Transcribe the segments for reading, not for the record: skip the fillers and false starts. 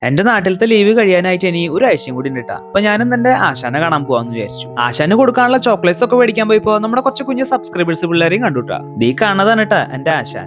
എന്റെ നാട്ടിലത്തെ ലീവ് കഴിയാനായിട്ട് ഇനി ഒരാഴ്ചയും കൂടി ഉണ്ട് ട്ടാ. അപ്പൊ ഞാനും എന്റെ ആശാനെ കാണാൻ പോവാന്ന് വിചാരിച്ചു. ആശാന് കൊടുക്കാനുള്ള ചോക്ലേറ്റ്സ് ഒക്കെ മേടിക്കാൻ പോയപ്പോ നമ്മുടെ കുറച്ച് കുഞ്ഞു സബ്സ്ക്രൈബേഴ്സ് പിള്ളേരെയും കണ്ടുട്ടാ. ദീ കാണുന്നതാണ് ട്ടാ എന്റെ ആശാൻ.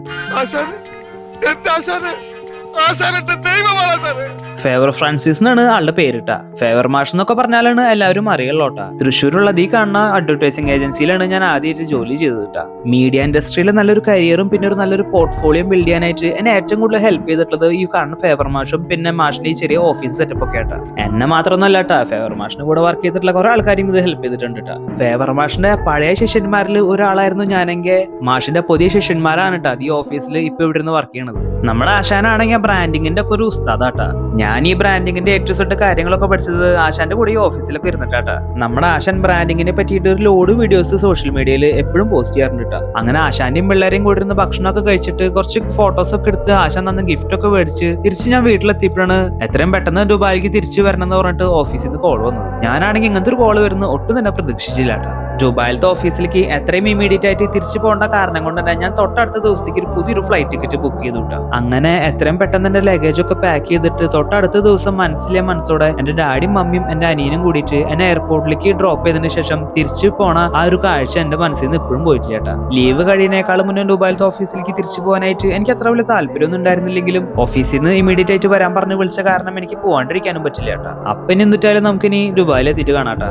ഫേവർ ഫ്രാൻസിസ് എന്നാണ് ആളുടെ പേരിട്ട. ഫേവർ മാഷ് എന്നൊക്കെ പറഞ്ഞാലാണ് എല്ലാവരും അറിയുള്ളൂട്ടാ. തൃശ്ശൂരുള്ള ഈ കാണുന്ന അഡ്വർടൈസിംഗ് ഏജൻസിയിലാണ് ഞാൻ ആദ്യമായിട്ട് ജോലി ചെയ്തിട്ടാ. മീഡിയ ഇൻഡസ്ട്രിയിൽ നല്ലൊരു കരിയറും പിന്നെ ഒരു നല്ലൊരു പോർട്ട്ഫോളിയോ ബിൽഡ് ചെയ്യാനായിട്ട് എന്നെ ഏറ്റവും കൂടുതൽ ഹെൽപ്പ് ചെയ്തിട്ടുള്ളത് ഈ കാണുന്ന ഫേവർ മാഷും പിന്നെ മാഷിന്റെ ഈ ചെറിയ ഓഫീസ് സെറ്റപ്പ് ഒക്കെ ആട്ടാ. എന്നെ മാത്രമൊന്നല്ല ട്ടാ, ഫേവർ മാഷിന് കൂടെ വർക്ക് ചെയ്തിട്ടുള്ള കുറെ ആൾക്കാരും ഇത് ഹെൽപ്പ് ചെയ്തിട്ടുണ്ട് ട്ടാ. ഫേവർ മാഷിന്റെ പഴയ ശിഷ്യന്മാരിൽ ഒരാളായിരുന്നു ഞാനെങ്കിൽ മാഷിന്റെ പുതിയ ശിഷ്യന്മാരാണ് ട്ടാ ഈ ഓഫീസിൽ ഇപ്പൊ ഇവിടെ നിന്ന് വർക്ക് ചെയ്യണത്. നമ്മുടെ ആശാനാണെങ്കിൽ ബ്രാൻഡിങ്ങിന്റെ ഒക്കെ ഒരു ഉസ്താദാട്ടാ. ഞാൻ ഈ ബ്രാൻഡിങ്ങിന്റെ ഏറ്റവും തൊട്ട് കാര്യങ്ങളൊക്കെ പഠിച്ചത് ആശാന്റെ കൂടെ ഈ ഓഫീസിലൊക്കെ ഇരുന്നിട്ടാ. നമ്മുടെ ആശാൻ ബ്രാൻഡിങ്ങിനെ പറ്റിയിട്ട് ഒരു ലോഡ് വീഡിയോസ് സോഷ്യൽ മീഡിയയിൽ എപ്പോഴും പോസ്റ്റ് ചെയ്യാറുണ്ട്. അങ്ങനെ ആശാന്റെയും പിള്ളേരെയും കൂടി ഇരുന്ന് ഭക്ഷണമൊക്കെ കഴിച്ചിട്ട് കുറച്ച് ഫോട്ടോസ് ഒക്കെ എടുത്ത് ആശാൻ തന്ന ഗിഫ്റ്റ് ഒക്കെ മേടിച്ച് തിരിച്ച് ഞാൻ വീട്ടിലെത്തിയപ്പോഴാണ് എത്രയും പെട്ടെന്ന് ദുബായിക്ക് തിരിച്ചു വരണം എന്ന് പറഞ്ഞിട്ട് ഓഫീസിൽ നിന്ന് കോൾ വന്നത്. ഞാനാണെങ്കിൽ ഇങ്ങനത്തെ ഒരു കോൾ വരുന്ന ഒട്ടും തന്നെ പ്രതീക്ഷിച്ചില്ലാട്ടാ. ദുബായിലത്തെ ഓഫീസിലേക്ക് എത്രയും ഇമീഡിയറ്റ് ആയിട്ട് തിരിച്ചു പോകേണ്ട കാരണം കൊണ്ട് തന്നെ ഞാൻ തൊട്ടടുത്ത ദിവസത്തേക്ക് ഒരു പുതിയൊരു ഫ്ലൈറ്റ് ടിക്കറ്റ് ബുക്ക് ചെയ്തുട്ടാ. അങ്ങനെ എത്രയും പെട്ടെന്ന് എന്റെ ലഗേജ് ഒക്കെ പാക്ക് ചെയ്തിട്ട് തൊട്ടടുത്ത ദിവസം മനസ്സോടെ എന്റെ ഡാഡിയും മമ്മിയും എന്റെ അനിയനും കൂടിയിട്ട് എന്നെ എയർപോർട്ടിലേക്ക് ഡ്രോപ്പ് ചെയ്തതിനു ശേഷം തിരിച്ചു പോണ ആ ഒരു കാഴ്ച എന്റെ മനസ്സിൽ നിന്ന് ഇപ്പോഴും പോയിട്ടില്ല കേട്ടാ. ലീവ് കഴിയുന്നേക്കാളും മുന്നേ ദുബായിലത്തെ ഓഫീസിലേക്ക് തിരിച്ചു പോകാനായിട്ട് എനിക്ക് അത്ര വലിയ താല്പര്യമൊന്നും ഉണ്ടായിരുന്നില്ലെങ്കിലും ഓഫീസിൽ നിന്ന് ഇമീഡിയറ്റ് ആയിട്ട് വരാൻ പറഞ്ഞ് വിളിച്ച കാരണം എനിക്ക് പോകാണ്ടിരിക്കാനും പറ്റില്ല കേട്ടാ. അപ്പൊ ഇനി എന്നിട്ടാലും നമുക്കിനി ദുബായിൽ എത്തിയിട്ട് കാണാട്ടാ.